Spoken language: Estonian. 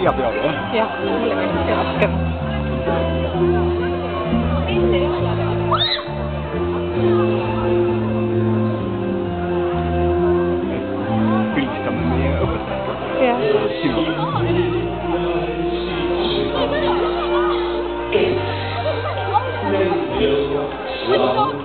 要不要的？Ja, mulle meeldib rohkem. Pildistame meie õpetajatega. Jah. Silmaga.